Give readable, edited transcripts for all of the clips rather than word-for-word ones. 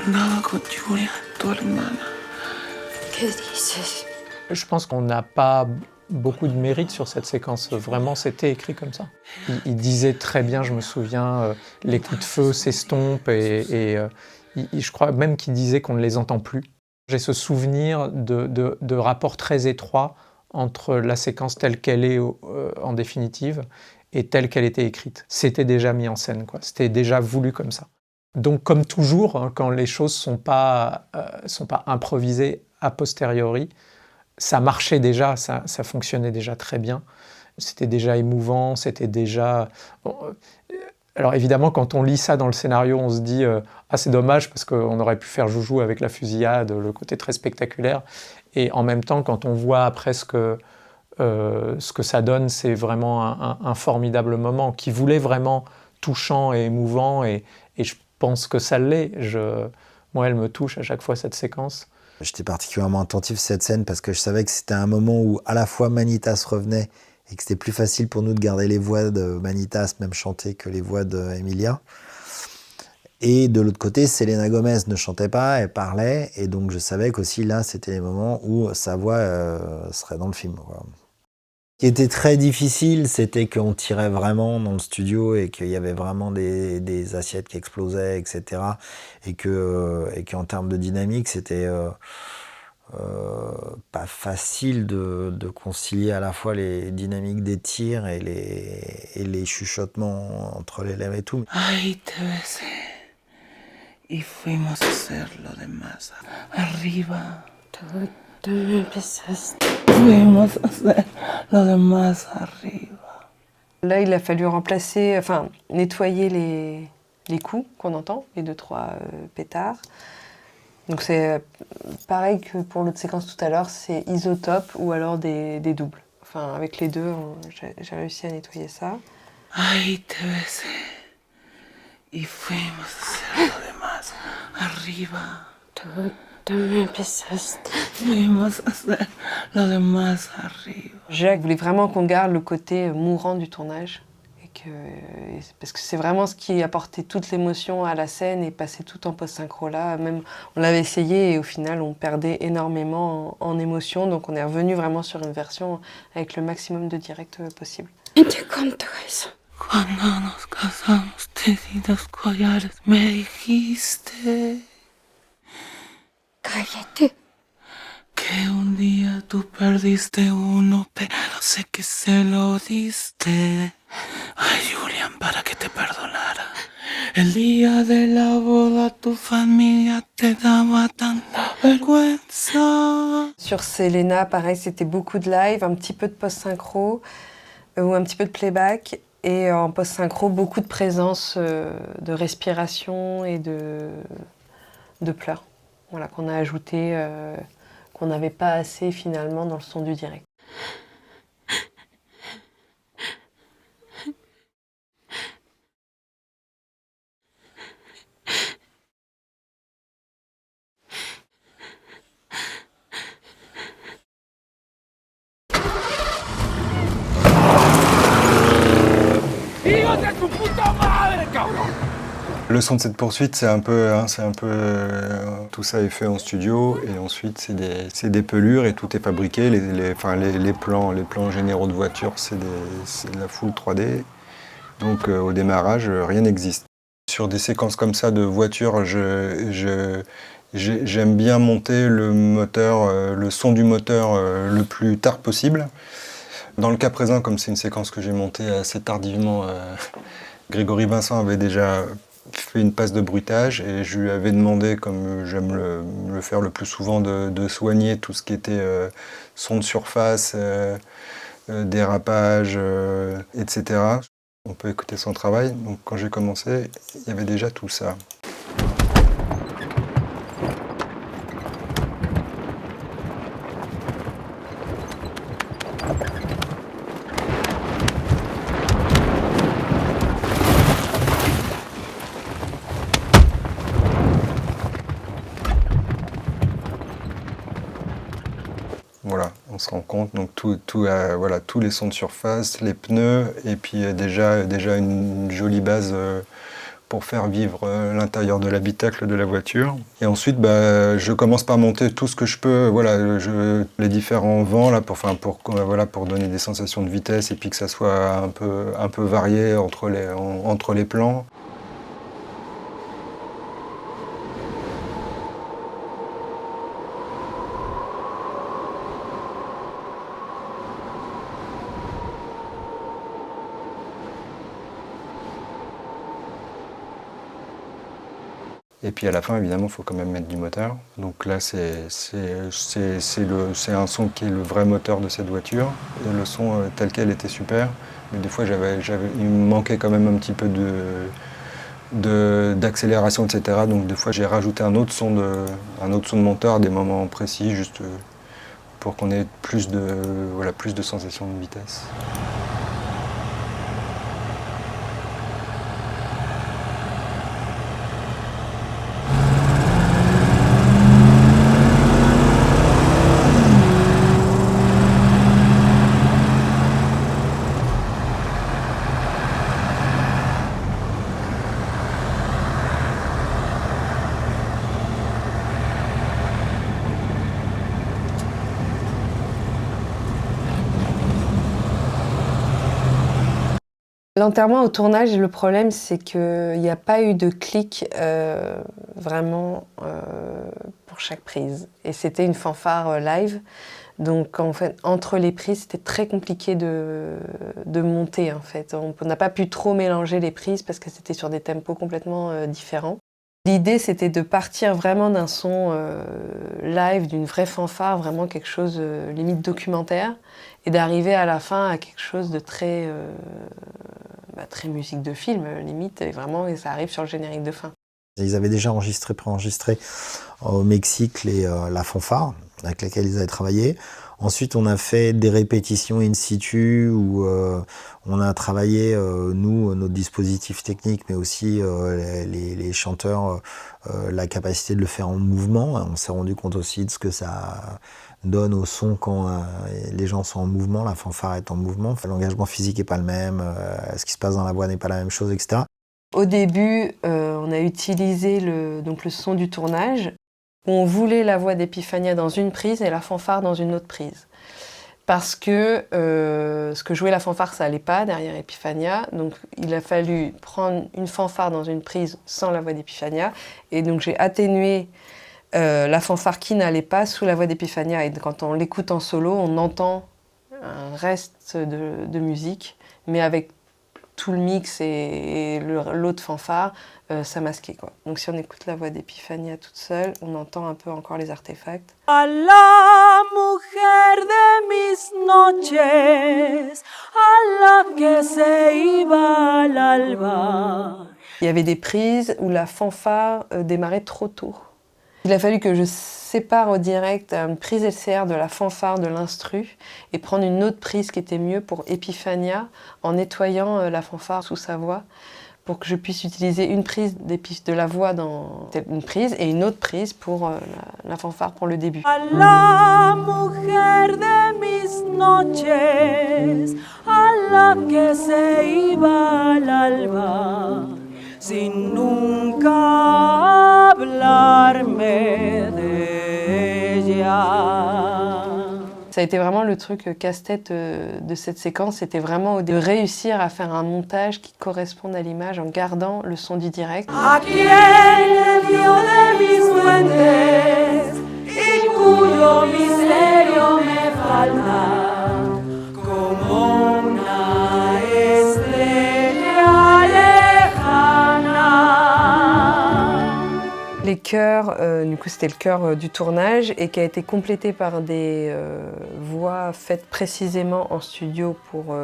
andaba con Julia, tu hermana. ¿Qué dices? Je pense qu'on n'a pas beaucoup de mérite sur cette séquence. Vraiment, c'était écrit comme ça. Il disait très bien, je me souviens, les coups de feu s'estompent et je crois même qu'il disait qu'on ne les entend plus. J'ai ce souvenir de rapports très étroits entre la séquence telle qu'elle est en définitive et telle qu'elle était écrite. C'était déjà mis en scène, quoi. C'était déjà voulu comme ça. Donc, comme toujours, hein, quand les choses sont pas improvisées a posteriori, ça marchait déjà, ça fonctionnait déjà très bien. C'était déjà émouvant, c'était déjà... Bon, alors évidemment, quand on lit ça dans le scénario, on se dit ah, c'est dommage parce qu'on aurait pu faire joujou avec la fusillade, le côté très spectaculaire. Et en même temps, quand on voit après ce que ça donne, c'est vraiment un formidable moment qui voulait vraiment touchant et émouvant. Et je pense que ça l'est. Moi, elle me touche à chaque fois, cette séquence. J'étais particulièrement attentif à cette scène parce que je savais que c'était un moment où à la fois Manitas revenait et que c'était plus facile pour nous de garder les voix de Manitas, même chantées, que les voix d'Emilia. Et de l'autre côté, Selena Gomez ne chantait pas, elle parlait, et donc je savais qu'aussi là, c'était les moments où sa voix serait dans le film, quoi. Ce qui était très difficile, c'était qu'on tirait vraiment dans le studio et qu'il y avait vraiment des assiettes qui explosaient, etc. Et qu'en termes de dynamique, c'était pas facile de concilier à la fois les dynamiques des tirs et les chuchotements entre les lèvres et tout. Ahí te besé y fuimos a hacer lo demás arriba. Tú me empezaste. Fuimos a hacer lo demás arriba. Là, il a fallu remplacer, enfin, nettoyer les coups qu'on entend, les 2-3 pétards. Donc c'est pareil que pour l'autre séquence tout à l'heure, c'est isotope ou alors des doubles. Enfin, avec les deux, j'ai réussi à nettoyer ça. Ahí te besé y fuimos a hacer lo demás arriba. Tú me empezaste. Fuimos a hacer lo demás arriba. Jacques voulait vraiment qu'on garde le côté mourant du tournage. Parce que c'est vraiment ce qui apportait toute l'émotion à la scène et passait tout en post-synchro là. Même, on l'avait essayé et au final, on perdait énormément en émotion. Donc on est revenu vraiment sur une version avec le maximum de direct possible. ¿Y te contó eso? Cuando nos casamos te di 2 collares, me dijiste Cállate. que un día tú perdiste uno, pero sé que se lo diste a Julian para que te perdonara. El día de la boda tu familia te daba tanta vergüenza. Sur Selena, pareil, c'était beaucoup de live, un petit peu de post-synchro ou un petit peu de playback. Et en post-synchro, beaucoup de présence de respiration et de pleurs. Voilà, qu'on a ajouté, qu'on n'avait pas assez finalement dans le son du direct. Le son de cette poursuite, c'est un peu, tout ça est fait en studio et ensuite c'est des pelures et tout est fabriqué. Les plans généraux de voiture, c'est de la full 3D. Donc au démarrage, rien n'existe. Sur des séquences comme ça de voiture, j'aime bien monter le moteur, le son du moteur le plus tard possible. Dans le cas présent, comme c'est une séquence que j'ai montée assez tardivement, Grégory Vincent avait déjà fait une passe de bruitage et je lui avais demandé, comme j'aime le faire le plus souvent, de soigner tout ce qui était son de surface, dérapage, etc. On peut écouter son travail. Donc quand j'ai commencé, il y avait déjà tout ça. Voilà, on se rend compte, donc voilà, tous les sons de surface, les pneus, et puis déjà une jolie base pour faire vivre l'intérieur de l'habitacle de la voiture. Et ensuite, je commence par monter tout ce que je peux, voilà, les différents vents là, pour donner des sensations de vitesse et puis que ça soit un peu varié entre les plans. Et puis à la fin, évidemment, il faut quand même mettre du moteur. Donc là, c'est un son qui est le vrai moteur de cette voiture. Et le son tel quel était super. Mais des fois, il me manquait quand même un petit peu d'accélération, etc. Donc des fois, j'ai rajouté un autre son de moteur à des moments précis, juste pour qu'on ait plus de sensations de vitesse. L'enterrement au tournage, le problème, c'est qu'il n'y a pas eu de clic vraiment pour chaque prise. Et c'était une fanfare live. Donc, en fait, entre les prises, c'était très compliqué de monter, en fait. On n'a pas pu trop mélanger les prises parce que c'était sur des tempos complètement différents. L'idée, c'était de partir vraiment d'un son live, d'une vraie fanfare, vraiment quelque chose limite documentaire, et d'arriver à la fin à quelque chose de très musique de film, limite, et vraiment, et ça arrive sur le générique de fin. Ils avaient déjà préenregistré au Mexique la fanfare avec laquelle ils avaient travaillé. Ensuite, on a fait des répétitions in situ où on a travaillé, nous, notre dispositif technique, mais aussi les chanteurs, la capacité de le faire en mouvement. On s'est rendu compte aussi de ce que ça donne au son quand les gens sont en mouvement, la fanfare est en mouvement. L'engagement physique n'est pas le même, ce qui se passe dans la voix n'est pas la même chose, etc. Au début, on a utilisé le son du tournage. On voulait la voix d'Epiphania dans une prise et la fanfare dans une autre prise. Parce que ce que jouait la fanfare, ça n'allait pas derrière Epiphania. Donc il a fallu prendre une fanfare dans une prise sans la voix d'Epiphania. Et donc j'ai atténué la fanfare qui n'allait pas sous la voix d'Epiphania. Et quand on l'écoute en solo, on entend un reste de musique, mais avec tout le mix et l'autre fanfare, ça masquait, quoi. Donc si on écoute la voix d'Epiphania toute seule, on entend un peu encore les artefacts. A la mujer de mis noches, a la que se iba al alba. Il y avait des prises où la fanfare démarrait trop tôt. Il a fallu que je sépare au direct une prise LCR de la fanfare de l'instru et prendre une autre prise qui était mieux pour Epiphania en nettoyant la fanfare sous sa voix pour que je puisse utiliser une prise de la voix dans une prise et une autre prise pour la fanfare pour le début. A la mujer de mis noches, a la que se iba al alba, sin nunca hablarme de ella. Ça a été vraiment le truc casse-tête de cette séquence, c'était vraiment de réussir à faire un montage qui corresponde à l'image en gardant le son du direct. A quien le dio de mis fuentes y cuyo misterio me falta como una estrella lejana. Les chœurs, du coup c'était le chœur du tournage et qui a été complété par des voix faites précisément en studio pour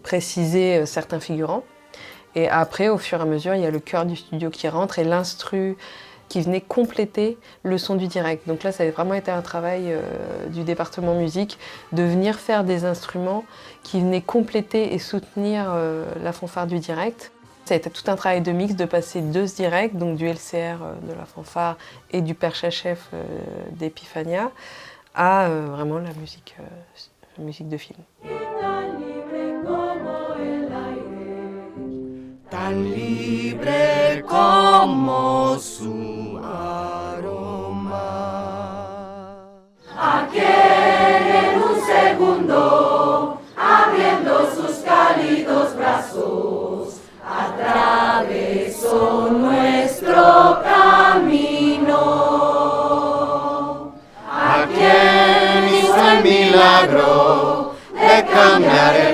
préciser certains figurants. Et après, au fur et à mesure, il y a le chœur du studio qui rentre et l'instru qui venait compléter le son du direct. Donc là, ça a vraiment été un travail du département musique de venir faire des instruments qui venaient compléter et soutenir la fanfare du direct. Ça a été tout un travail de mix, de passer deux directs, donc du LCR de la fanfare et du perche à chef d'Epiphania, à vraiment la musique de film. Tan libre como el aire, tan tan libre como su aroma. A quien en un segundo, abriendo sus cálidos brazos, atravesó nuestro camino. A quien hizo el milagro de cambiar el